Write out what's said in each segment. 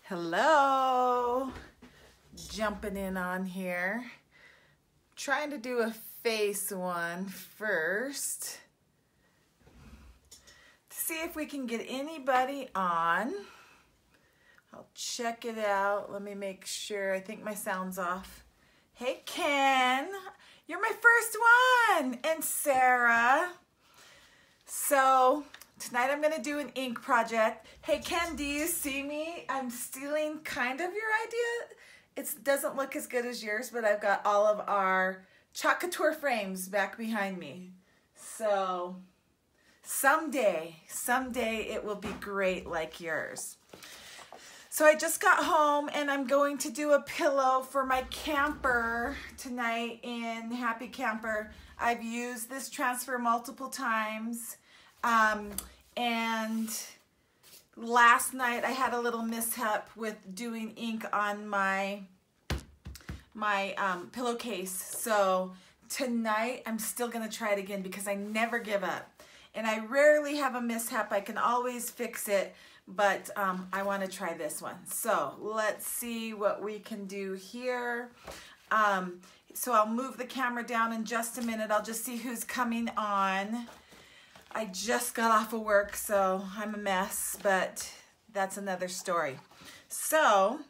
Hello, jumping in on here. Trying to do a face one first to see if we can get anybody on. I'll check it out. Let me make sure. I think my sound's off. Hey Ken, you're my first one, and Sarah. So tonight I'm gonna do an ink project. Hey Ken, do you see me? I'm stealing kind of your idea. It doesn't look as good as yours, but I've got all of our Couture frames back behind me. So someday it will be great like yours. So I just got home and I'm going to do a pillow for my camper tonight in Happy Camper. I've used this transfer multiple times. And last night I had a little mishap with doing ink on my pillowcase. So tonight I'm still gonna try it again because I never give up. And I rarely have a mishap. I can always fix it, but I wanna try this one. So let's see what we can do here. So I'll move the camera down in just a minute. I'll just see who's coming on. I just got off of work, so I'm a mess, but that's another story. So,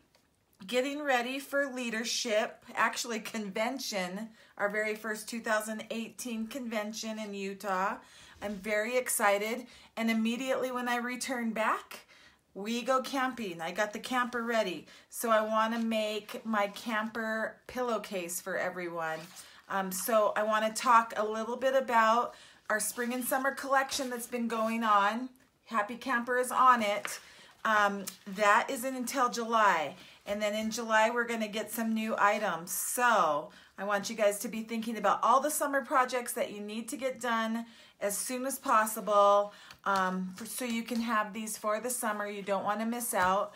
getting ready for leadership, actually convention, our very first 2018 convention in Utah. I'm very excited, and immediately when I return back, we go camping. I got the camper ready, so I want to make my camper pillowcase for everyone. So I want to talk a little bit about our spring and summer collection that's been going on. Happy Camper is on it. That isn't until July. And then in July, we're gonna get some new items. So I want you guys to be thinking about all the summer projects that you need to get done as soon as possible so you can have these for the summer. You don't wanna miss out.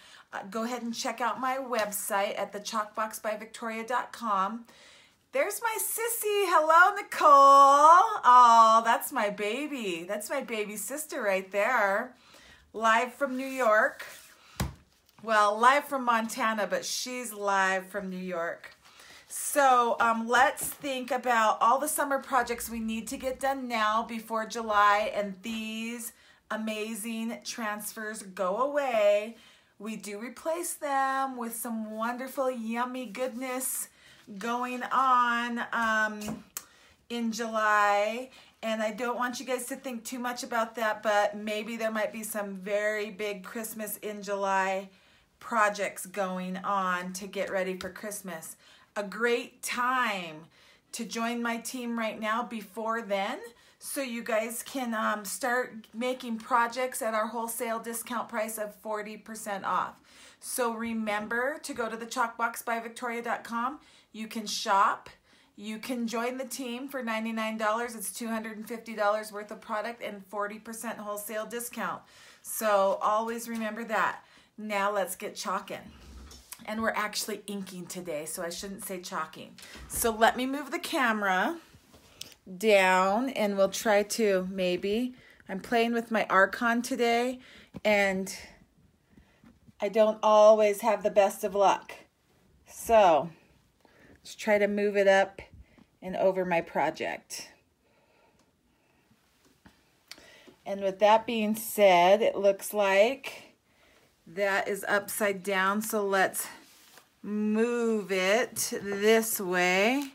Go ahead and check out my website at thechalkboxbyvictoria.com. There's my sissy. Hello, Nicole. Oh, that's my baby. That's my baby sister right there. Live from New York. Well, live from Montana, but she's live from New York. So let's think about all the summer projects we need to get done now before July, and these amazing transfers go away. We do replace them with some wonderful, yummy goodness going on in July, and I don't want you guys to think too much about that, but maybe there might be some very big Christmas in July projects going on to get ready for Christmas. A great time to join my team right now before then, so you guys can start making projects at our wholesale discount price of 40% off. So remember to go to thechalkboxbyvictoria.com. You can shop, you can join the team for $99. It's $250 worth of product and 40% wholesale discount. So always remember that. Now let's get chalking. And we're actually inking today, so I shouldn't say chalking. So let me move the camera down and we'll try to maybe. I'm playing with my Archon today and I don't always have the best of luck. So let's try to move it up and over my project. And with that being said, it looks like that is upside down. So let's move it this way,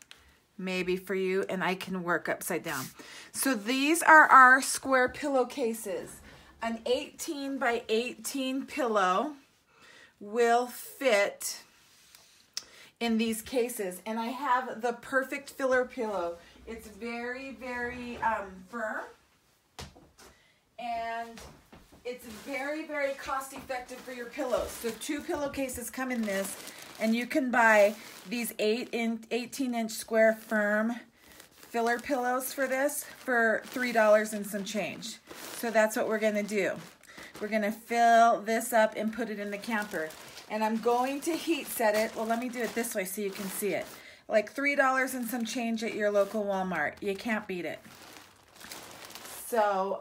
maybe for you, and I can work upside down. So these are our square pillowcases. An 18 by 18 pillow will fit in these cases, and I have the perfect filler pillow. It's very, very firm, and it's very, very cost effective for your pillows. So 2 pillowcases come in this, and you can buy these 18-inch square firm filler pillows for this for $3 and some change. So that's what we're gonna do. We're gonna fill this up and put it in the camper. And I'm going to heat set it. Well, let me do it this way so you can see it. Like $3 and some change at your local Walmart. You can't beat it. So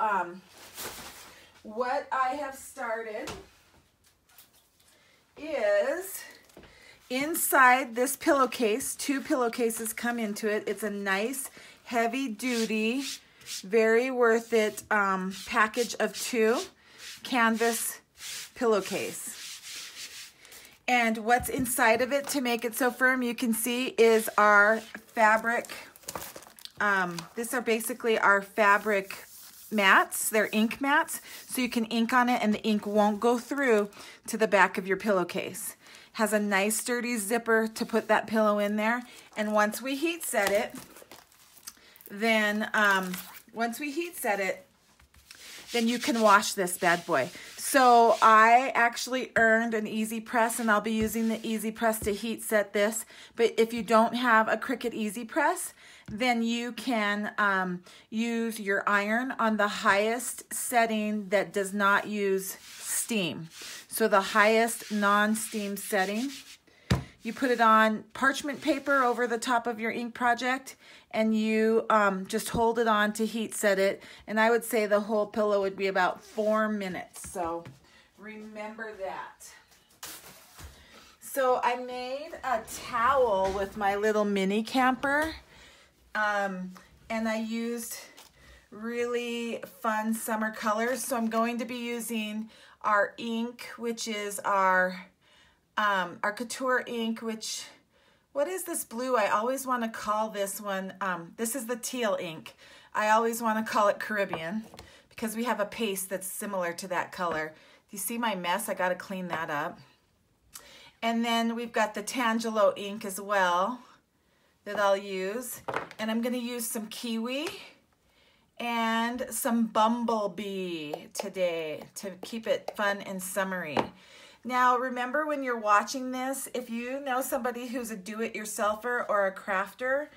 what I have started is inside this pillowcase. 2 pillowcases come into it. It's a nice, heavy-duty, very worth it package of 2 canvas pillowcase. And what's inside of it to make it so firm, you can see, is our fabric. These are basically our fabric mats. They're ink mats, so you can ink on it and the ink won't go through to the back of your pillowcase. Has a nice sturdy zipper to put that pillow in there. And once we heat set it, then then you can wash this bad boy. So I actually earned an Easy Press, and I'll be using the Easy Press to heat set this. But if you don't have a Cricut Easy Press, then you can use your iron on the highest setting that does not use steam. So the highest non-steam setting. You put it on parchment paper over the top of your ink project, and you just hold it on to heat set it. And I would say the whole pillow would be about 4 minutes. So remember that. So I made a towel with my little mini camper. And I used really fun summer colors. So I'm going to be using our ink, which is our Couture ink, what is this blue? I always want to call this one, this is the Teal ink. I always want to call it Caribbean because we have a paste that's similar to that color. Do you see my mess? I got to clean that up. And then we've got the Tangelo ink as well that I'll use. And I'm going to use some Kiwi and some Bumblebee today to keep it fun and summery. Now, remember when you're watching this, if you know somebody who's a do-it-yourselfer or a crafter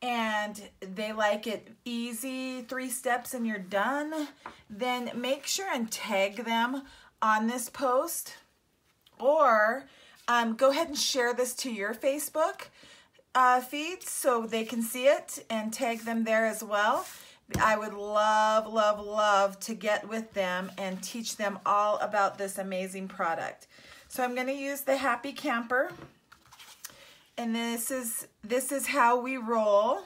and they like it easy, 3 steps and you're done, then make sure and tag them on this post, or go ahead and share this to your Facebook feed so they can see it and tag them there as well. I would love, love, love to get with them and teach them all about this amazing product. So I'm going to use the Happy Camper, and this is how we roll.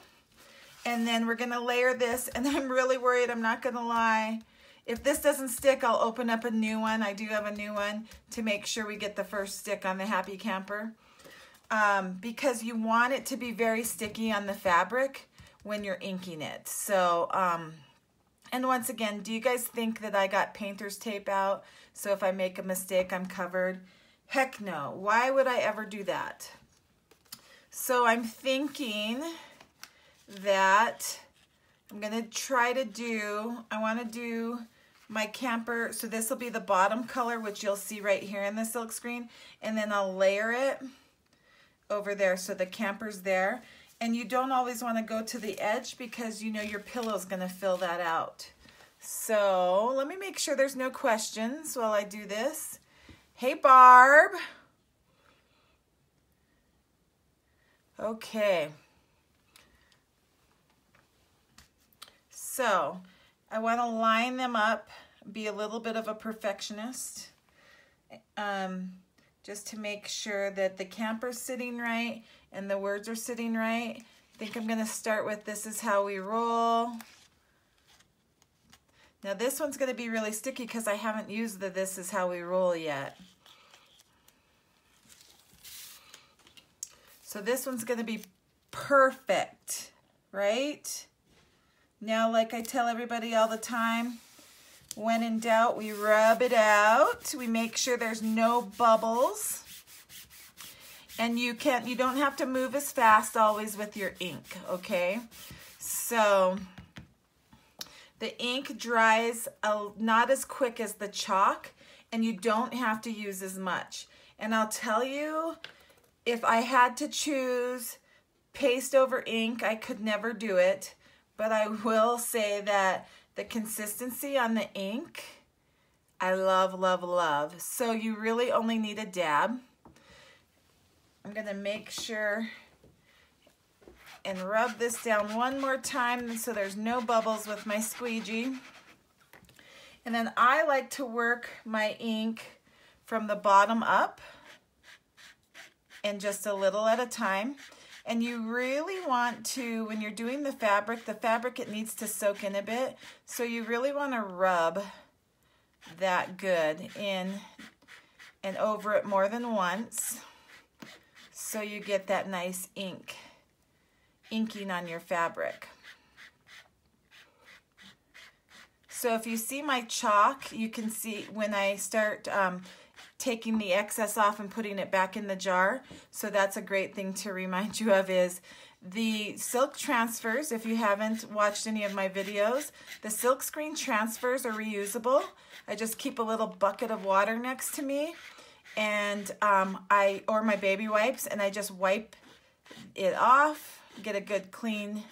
And then we're going to layer this, and I'm really worried, I'm not going to lie. If this doesn't stick, I'll open up a new one. I do have a new one to make sure we get the first stick on the Happy Camper, because you want it to be very sticky on the fabric when you're inking it. So, and once again, do you guys think that I got painter's tape out? So if I make a mistake, I'm covered? Heck no. Why would I ever do that? So I'm thinking that I'm going to try to do, I want to do my camper. So this will be the bottom color, which you'll see right here in the silk screen. And then I'll layer it over there so the camper's there. And you don't always want to go to the edge because you know your pillow's going to fill that out. So let me make sure there's no questions while I do this. Hey, Barb. Okay. So I want to line them up, be a little bit of a perfectionist, just to make sure that the camper's sitting right and the words are sitting right. I think I'm going to start with "This is how we roll." Now this one's going to be really sticky because I haven't used the "This is how we roll" yet. So this one's going to be perfect, right? Now, like I tell everybody all the time, when in doubt, we rub it out. We make sure there's no bubbles. And you don't have to move as fast always with your ink, okay? So the ink dries not as quick as the chalk, and you don't have to use as much. And I'll tell you, if I had to choose paste over ink, I could never do it. But I will say that the consistency on the ink, I love, love, love. So you really only need a dab. I'm going to make sure and rub this down one more time so there's no bubbles with my squeegee. And then I like to work my ink from the bottom up. and just a little at a time. And you really want to, when you're doing the fabric, it needs to soak in a bit. So you really want to rub that good in and over it more than once, so you get that nice inking on your fabric. So if you see my chalk, you can see when I start taking the excess off and putting it back in the jar. So that's a great thing to remind you of, is the silk transfers. If you haven't watched any of my videos, the silk screen transfers are reusable. I just keep a little bucket of water next to me, and or my baby wipes, and I just wipe it off, get a good clean,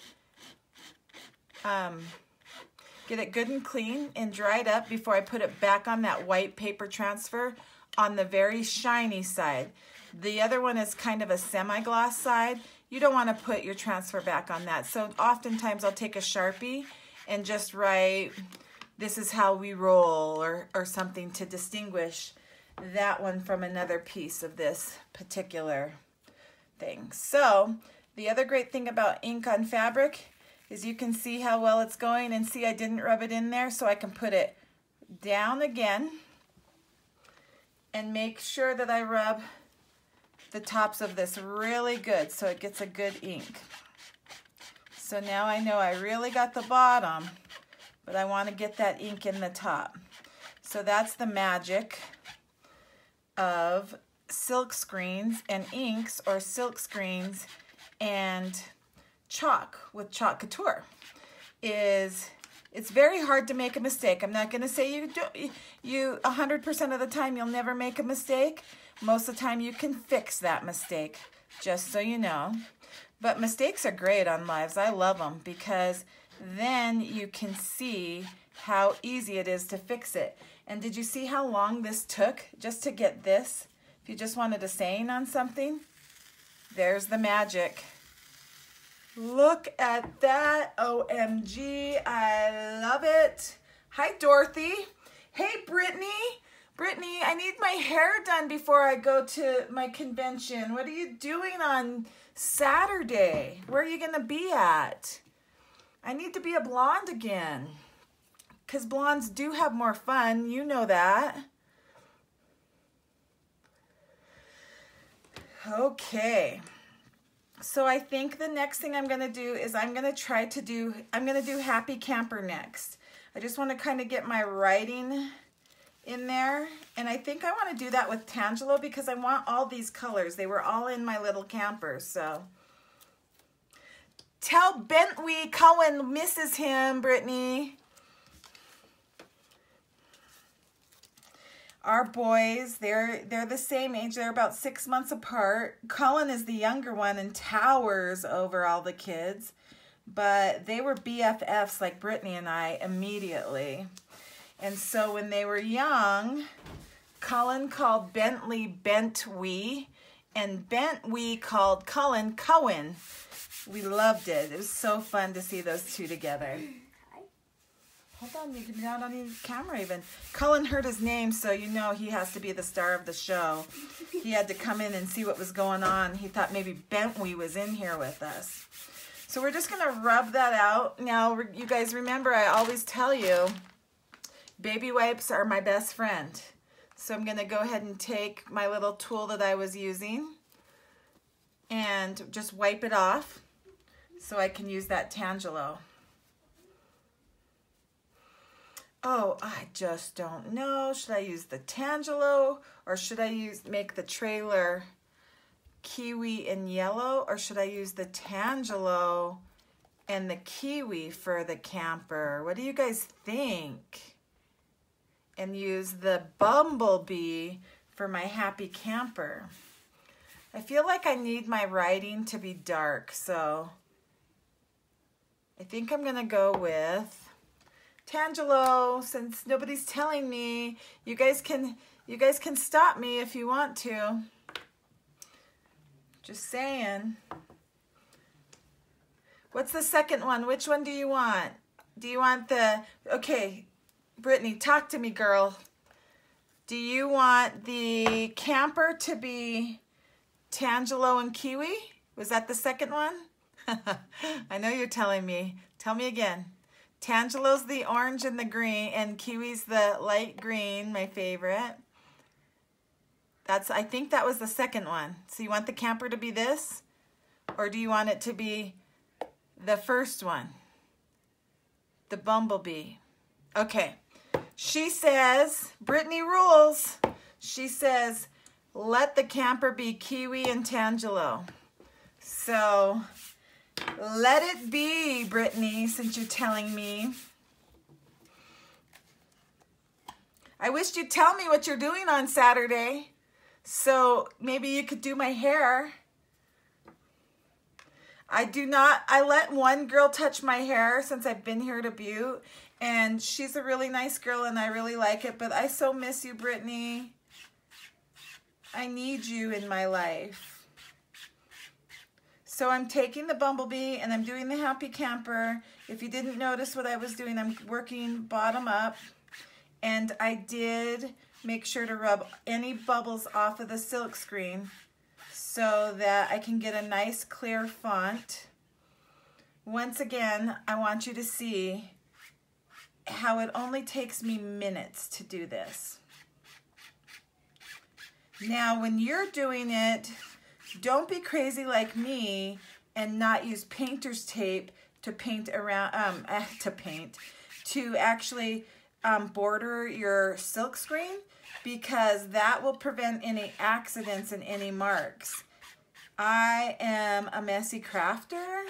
get it good and clean and dried up before I put it back on that white paper transfer on the very shiny side. The other one is kind of a semi-gloss side. You don't want to put your transfer back on that. So oftentimes I'll take a Sharpie and just write, "This is how we roll," or something to distinguish that one from another piece of this particular thing. So the other great thing about ink on fabric is you can see how well it's going, and see I didn't rub it in there, so I can put it down again and make sure that I rub the tops of this really good so it gets a good ink. So now I know I really got the bottom, but I want to get that ink in the top. So that's the magic of silk screens and inks, or silk screens and chalk with Chalk Couture, is it's very hard to make a mistake. I'm not going to say you 100% of the time you'll never make a mistake. Most of the time you can fix that mistake, just so you know. But mistakes are great on lives. I love them, because then you can see how easy it is to fix it. And did you see how long this took just to get this? If you just wanted a saying on something, there's the magic. Look at that. OMG, I love it. Hi, Dorothy. Hey, Brittany. Brittany, I need my hair done before I go to my convention. What are you doing on Saturday? Where are you going to be at? I need to be a blonde again, because blondes do have more fun. You know that. Okay. So I think the next thing I'm going to do is I'm going to do Happy Camper next. I just want to kind of get my writing in there, and I think I want to do that with Tangelo, because I want all these colors. They were all in my little camper. So tell Bentley Cohen misses him, Brittany. Our boys, they're the same age. They're about 6 months apart. Cullen is the younger one and towers over all the kids. But they were BFFs like Brittany and I immediately. And so when they were young, Cullen called Bentley Bentwee, and Bentwee called Cullen Cohen. We loved it. It was so fun to see those two together. Hold on, you're not on the camera even. Cullen heard his name, so you know he has to be the star of the show. He had to come in and see what was going on. He thought maybe Bentley was in here with us. So we're just gonna rub that out. Now, you guys remember, I always tell you, baby wipes are my best friend. So I'm gonna go ahead and take my little tool that I was using and just wipe it off so I can use that Tangelo. Oh, I just don't know. Should I use the Tangelo, or should I make the trailer Kiwi in yellow, or should I use the Tangelo and the Kiwi for the camper? What do you guys think? And use the Bumblebee for my happy camper. I feel like I need my writing to be dark, so I think I'm gonna go with Tangelo, since nobody's telling me. You guys can stop me if you want to. Just saying. What's the second one? Which one do you want? Do you want the, okay, Brittany, talk to me, girl. Do you want the camper to be Tangelo and Kiwi? Was that the second one? I know you're telling me. Tell me again. Tangelo's the orange and the green, and Kiwi's the light green, my favorite. I think that was the second one. So you want the camper to be this? Or do you want it to be the first one? The Bumblebee. Okay. She says, Brittany rules. She says, let the camper be Kiwi and Tangelo. So let it be, Brittany, since you're telling me. I wish you'd tell me what you're doing on Saturday. So maybe you could do my hair. I let one girl touch my hair since I've been here to Butte, and she's a really nice girl and I really like it, but I so miss you, Brittany. I need you in my life. So I'm taking the Bumblebee and I'm doing the Happy Camper. If you didn't notice what I was doing, I'm working bottom up, and I did make sure to rub any bubbles off of the silk screen so that I can get a nice clear font. Once again, I want you to see how it only takes me minutes to do this. Now, when you're doing it, don't be crazy like me and not use painter's tape to paint around, to actually border your silk screen, because that will prevent any accidents and any marks. I am a messy crafter,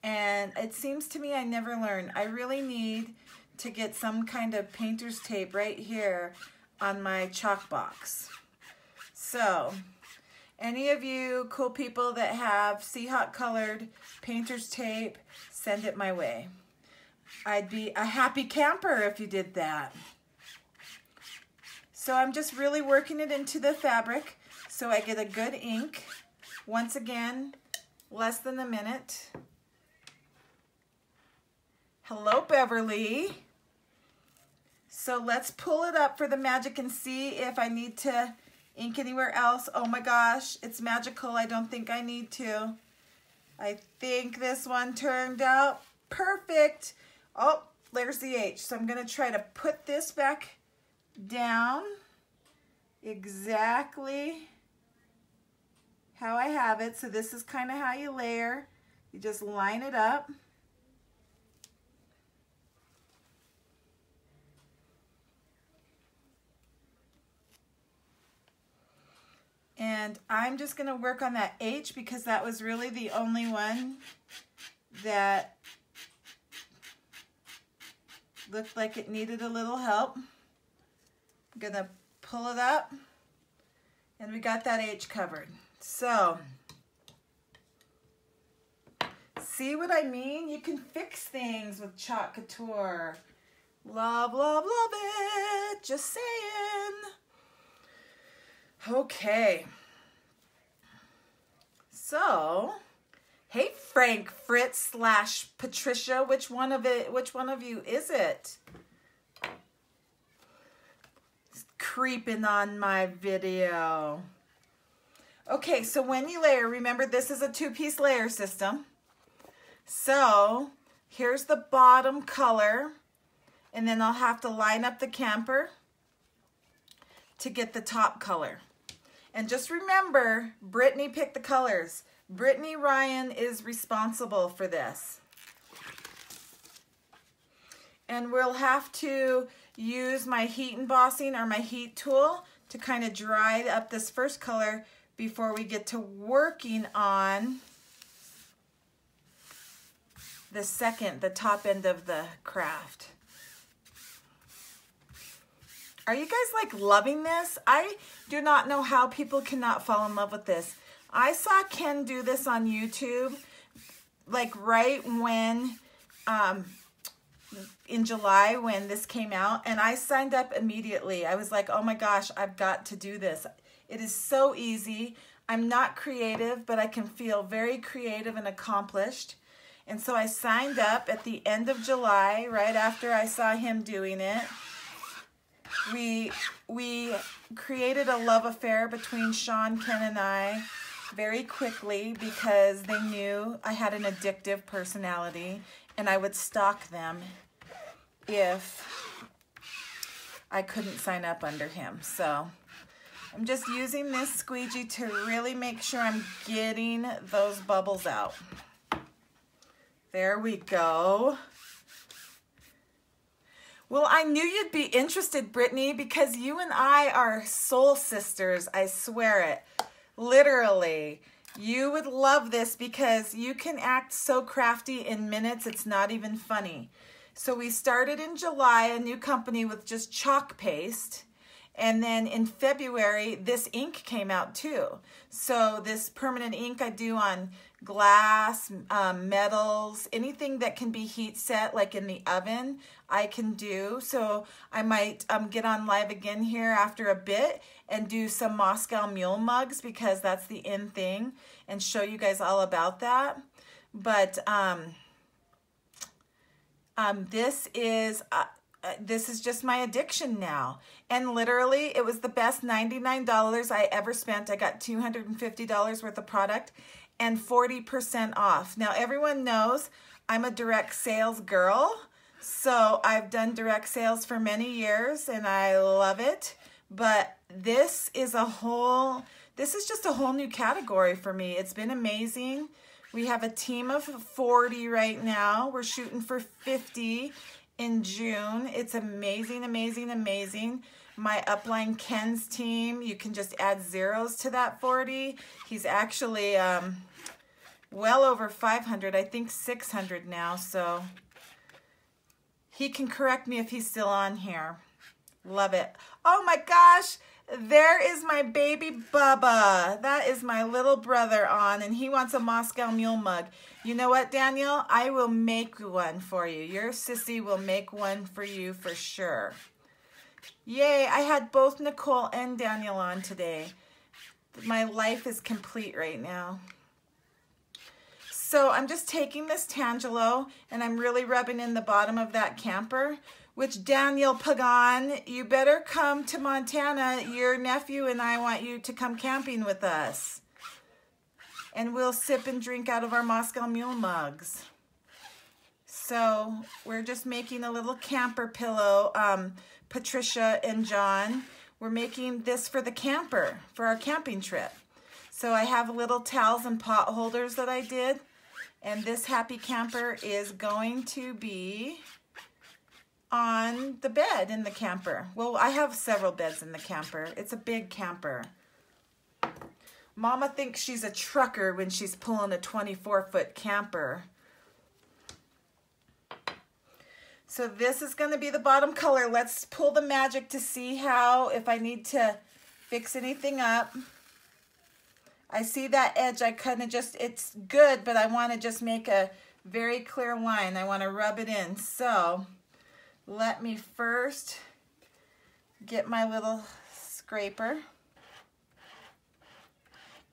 and it seems to me I never learn. I really need to get some kind of painter's tape right here on my ChalkBox. So, any of you cool people that have Seahawk colored painter's tape, send it my way. I'd be a happy camper if you did that. So I'm just really working it into the fabric so I get a good ink. Once again, less than a minute. Hello, Beverly. So let's pull it up for the magic and see if I need to ink anywhere else. Oh my gosh, it's magical. I don't think I need to. I think this one turned out perfect. Oh, there's the H. So I'm going to try to put this back down exactly how I have it. So this is kind of how you layer. You just line it up. And I'm just going to work on that H because that was really the only one that looked like it needed a little help. I'm going to pull it up, and we got that H covered. So, see what I mean? You can fix things with Chalk Couture. Love, love, love it. Just saying. Okay. So, hey Frank, Fritz / Patricia, which one of you is it? It's creeping on my video. Okay, so when you layer, remember this is a 2-piece layer system. So, here's the bottom color, and then I'll have to line up the camper to get the top color. And just remember, Brittany picked the colors. Brittany Ryan is responsible for this. And we'll have to use my heat embossing or my heat tool to kind of dry up this first color before we get to working on the top end of the craft. Are you guys like loving this? I do not know how people cannot fall in love with this. I saw Ken do this on YouTube, like right when, in July when this came out, and I signed up immediately. I was like, oh my gosh, I've got to do this. It is so easy. I'm not creative, but I can feel very creative and accomplished. And so I signed up at the end of July, right after I saw him doing it. We created a love affair between Sean, Ken, and I, very quickly because they knew I had an addictive personality and I would stalk them if I couldn't sign up under him. So I'm just using this squeegee to really make sure I'm getting those bubbles out. There we go. Well, I knew you'd be interested, Brittany, because you and I are soul sisters. I swear it. Literally. You would love this because you can act so crafty in minutes, it's not even funny. So we started in July, a new company with just chalk paste. And then in February, this ink came out too. So this permanent ink I do on glass, metals, anything that can be heat set, like in the oven, I can do. So I might get on live again here after a bit and do some Moscow Mule mugs because that's the in thing and show you guys all about that. But this is just my addiction now. And literally, it was the best $99 I ever spent. I got $250 worth of product and 40% off. Now, everyone knows I'm a direct sales girl. So I've done direct sales for many years and I love it. But this is just a whole new category for me. It's been amazing. We have a team of 40 right now. We're shooting for 50 in June. It's amazing, amazing, amazing. My upline Ken's team, you can just add zeros to that 40. He's actually well over 500, I think 600 now, so he can correct me if he's still on here. Love it. Oh my gosh, there is my baby Bubba. That is my little brother on, and he wants a Moscow Mule mug. You know what, Daniel? I will make one for you. Your sissy will make one for you for sure. Yay, I had both Nicole and Daniel on today. My life is complete right now. So I'm just taking this Tangelo and I'm really rubbing in the bottom of that camper, which Daniel Pagan, you better come to Montana. Your nephew and I want you to come camping with us. And we'll sip and drink out of our Moscow Mule mugs. So we're just making a little camper pillow. Patricia and John, we're making this for the camper, for our camping trip. So I have little towels and pot holders that I did. And this happy camper is going to be on the bed in the camper. Well, I have several beds in the camper. It's a big camper. Mama thinks she's a trucker when she's pulling a 24-foot camper. So this is going to be the bottom color. Let's pull the magic to see how, if I need to fix anything up. I see that edge. I kind of just, it's good, but I want to just make a very clear line. I want to rub it in. So let me first get my little scraper.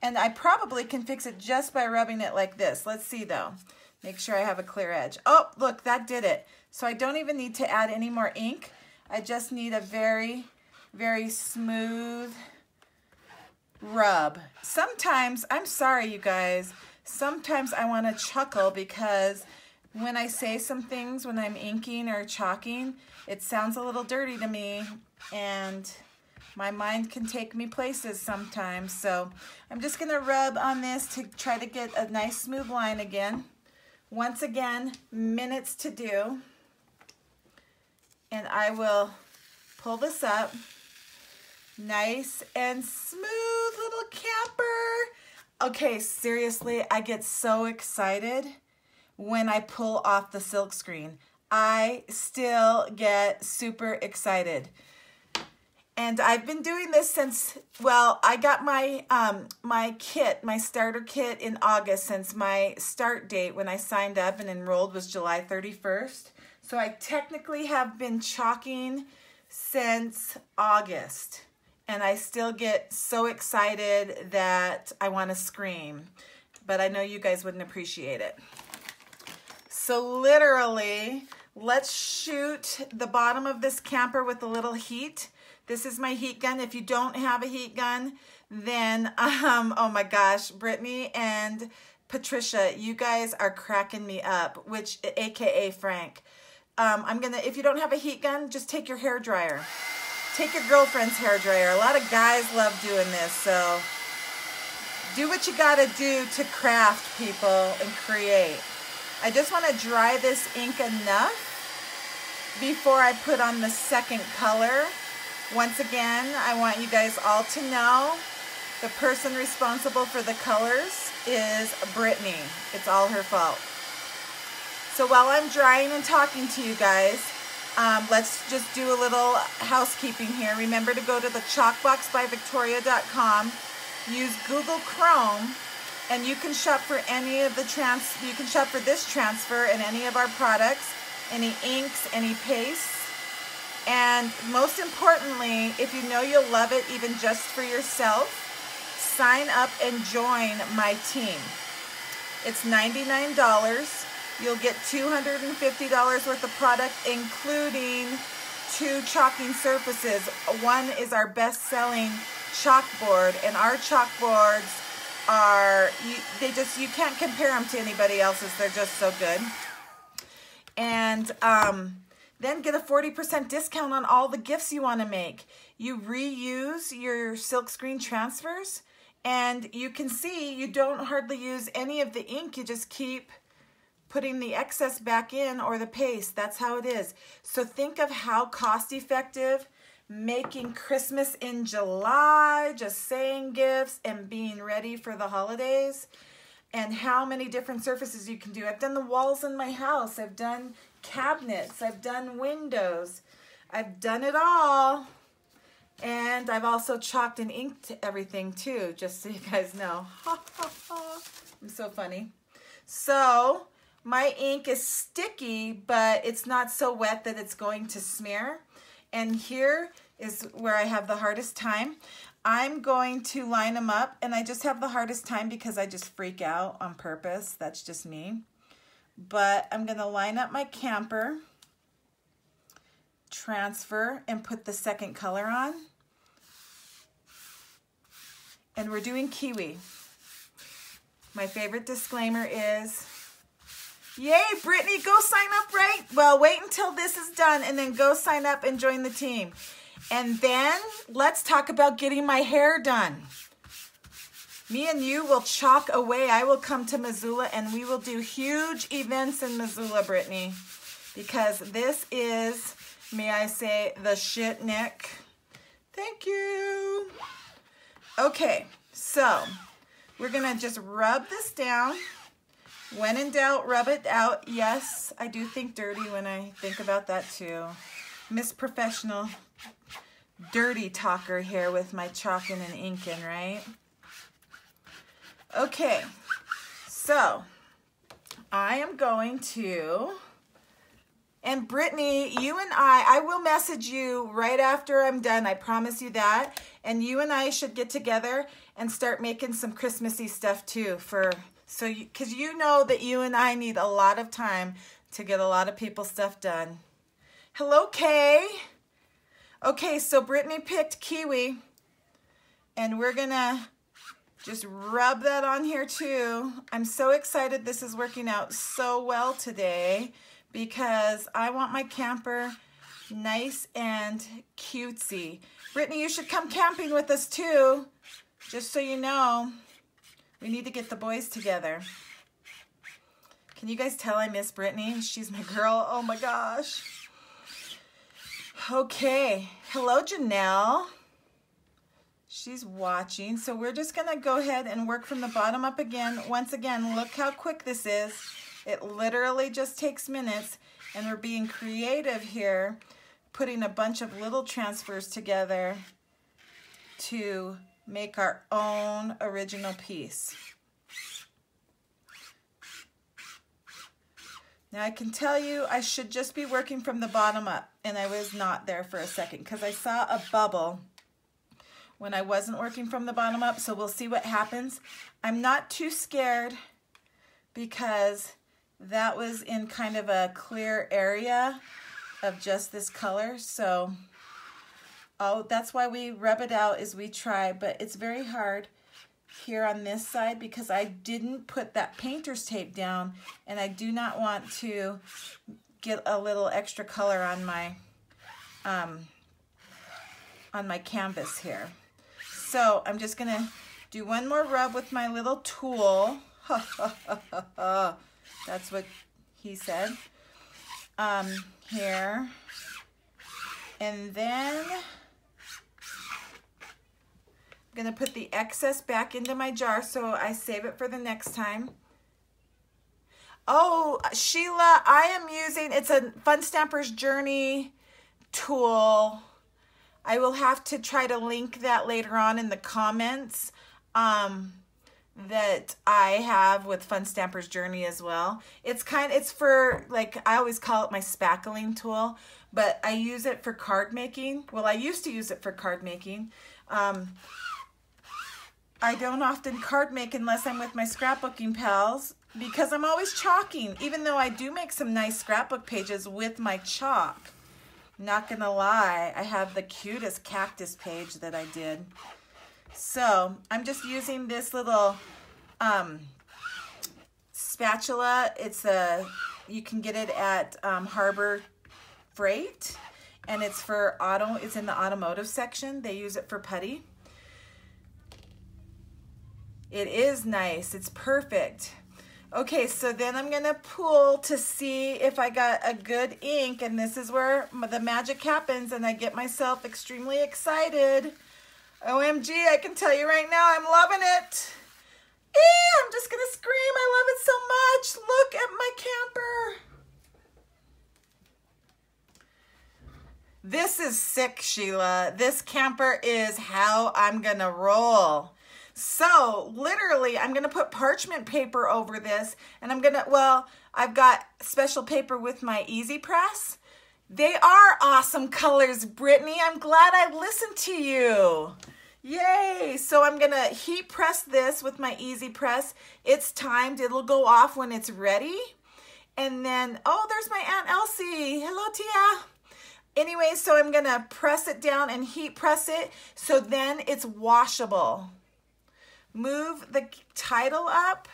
And I probably can fix it just by rubbing it like this. Let's see though. Make sure I have a clear edge. Oh, look, that did it. So I don't even need to add any more ink. I just need a very, very smooth rub. Sometimes, I'm sorry you guys, sometimes I want to chuckle because when I say some things when I'm inking or chalking, it sounds a little dirty to me and my mind can take me places sometimes. So I'm just going to rub on this to try to get a nice smooth line again. Once again, minutes to do. And I will pull this up. Nice and smooth little camper. Okay, seriously, I get so excited when I pull off the silk screen. I still get super excited. And I've been doing this since, well, I got my my kit, my starter kit in August, since my start date when I signed up and enrolled was July 31st. So I technically have been chalking since August. And I still get so excited that I want to scream. But I know you guys wouldn't appreciate it. So literally, let's shoot the bottom of this camper with a little heat. This is my heat gun. If you don't have a heat gun, then, oh my gosh, Brittany and Patricia, you guys are cracking me up, which, AKA Frank. If you don't have a heat gun, just take your hair dryer. Take your girlfriend's hair dryer. A lot of guys love doing this, so do what you gotta do to craft, people, and create. I just want to dry this ink enough before I put on the second color. Once again, I want you guys all to know the person responsible for the colors is Brittany. It's all her fault. So while I'm drying and talking to you guys, let's just do a little housekeeping here. Remember to go to the ChalkBox.victoria.com, use Google Chrome, and you can shop for any of the you can shop for this transfer and any of our products, any inks, any pastes. And most importantly, if you know you'll love it even just for yourself, sign up and join my team. It's $99. You'll get $250 worth of product, including 2 chalking surfaces. One is our best-selling chalkboard, and our chalkboards are, you can't compare them to anybody else's. They're just so good. And then get a 40% discount on all the gifts you want to make. You reuse your silkscreen transfers, and you can see you don't hardly use any of the ink. You just keep putting the excess back in, or the paste. That's how it is. So think of how cost effective making Christmas in July, just saying gifts and being ready for the holidays, and how many different surfaces you can do. I've done the walls in my house. I've done cabinets. I've done windows. I've done it all. And I've also chalked and inked everything too, just so you guys know. I'm so funny. So my ink is sticky, but it's not so wet that it's going to smear. And here is where I have the hardest time. I'm going to line them up, and I just have the hardest time because I just freak out on purpose. That's just me. But I'm going to line up my camper, transfer, and put the second color on. And we're doing Kiwi. My favorite disclaimer is, yay, Brittany, go sign up, right? Well, wait until this is done and then go sign up and join the team. And then let's talk about getting my hair done. Me and you will chalk away. I will come to Missoula and we will do huge events in Missoula, Brittany, because this is, may I say, the shit, Nick. Thank you. Okay, so we're gonna just rub this down. When in doubt, rub it out. Yes, I do think dirty when I think about that too. Miss Professional Dirty Talker here with my chalking and inking, right? Okay, so I am going to, and Brittany, you and I will message you right after I'm done. I promise you that. And you and I should get together and start making some Christmassy stuff too, because you know that you and I need a lot of time to get a lot of people's stuff done. Hello, Kay. Okay, so Brittany picked Kiwi, and we're gonna just rub that on here too. I'm so excited this is working out so well today because I want my camper nice and cutesy. Brittany, you should come camping with us too, just so you know. We need to get the boys together. Can you guys tell I miss Brittany? She's my girl. Oh my gosh. Okay. Hello, Janelle. She's watching. So we're just going to go ahead and work from the bottom up again. Once again, look how quick this is. It literally just takes minutes. And we're being creative here, putting a bunch of little transfers together to make our own original piece. Now I can tell you I should just be working from the bottom up, and I was not there for a second because I saw a bubble when I wasn't working from the bottom up, so we'll see what happens. I'm not too scared because that was in kind of a clear area of just this color, so Oh, that's why we rub it out as we try, but it's very hard here on this side because I didn't put that painter's tape down, and I do not want to get a little extra color on my canvas here. So I'm just gonna do one more rub with my little tool. That's what he said. Here. And then I'm gonna put the excess back into my jar so I save it for the next time. Oh, Sheila, I am using, it's a Fun Stamper's Journey tool. I will have to try to link that later on in the comments that I have with Fun Stamper's Journey as well. It's for, like, I always call it my spackling tool, but I use it for card making. Well, I used to use it for card making. I don't often card make unless I'm with my scrapbooking pals because I'm always chalking, even though I do make some nice scrapbook pages with my chalk. Not gonna lie, I have the cutest cactus page that I did. So I'm just using this little spatula. You can get it at Harbor Freight, and it's in the automotive section. They use it for putty. It is nice, it's perfect. Okay, so then I'm gonna pull to see if I got a good ink, and this is where the magic happens and I get myself extremely excited. OMG, I can tell you right now, I'm loving it. I'm just gonna scream, I love it so much. Look at my camper. This is sick, Sheila. This camper is how I'm gonna roll. So literally, I'm gonna put parchment paper over this, and I've got special paper with my Easy Press. They are awesome colors, Brittany. I'm glad I listened to you. Yay! So I'm gonna heat press this with my Easy Press. It's timed, it'll go off when it's ready. And then, oh, there's my Aunt Elsie. Hello, Tia. Anyway, so I'm gonna press it down and heat press it, so then it's washable. Move the title up.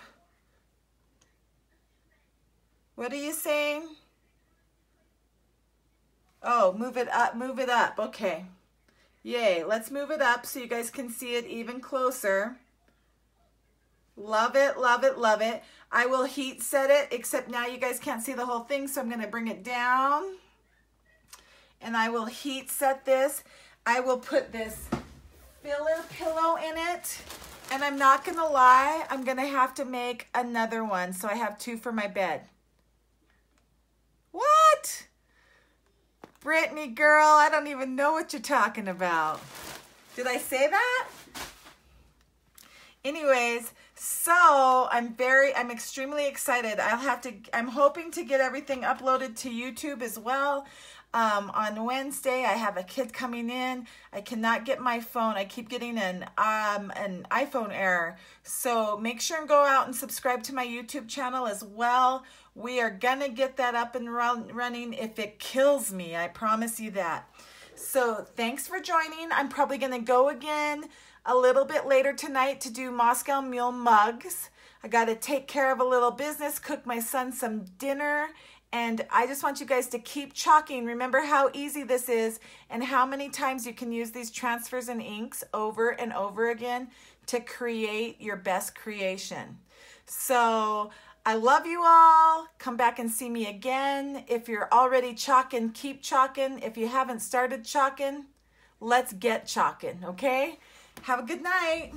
What are you saying? Oh, move it up, okay. Yay, let's move it up so you guys can see it even closer. Love it, love it, love it. I will heat set it, except now you guys can't see the whole thing, so I'm gonna bring it down. And I will heat set this. I will put this filler pillow in it. And I'm not gonna lie, I'm gonna have to make another one, so I have 2 for my bed. What? Brittany, girl, I don't even know what you're talking about. Did I say that? Anyways, so I'm extremely excited. I'm hoping to get everything uploaded to YouTube as well. On Wednesday, I have a kid coming in. I cannot get my phone. I keep getting an iPhone error. So make sure and go out and subscribe to my YouTube channel as well. We are gonna get that up and running if it kills me. I promise you that. So thanks for joining. I'm probably gonna go again a little bit later tonight to do Moscow Mule mugs. I gotta take care of a little business, cook my son some dinner, and I just want you guys to keep chalking. Remember how easy this is and how many times you can use these transfers and inks over and over again to create your best creation. So I love you all. Come back and see me again. If you're already chalking, keep chalking. If you haven't started chalking, let's get chalking, okay? Have a good night.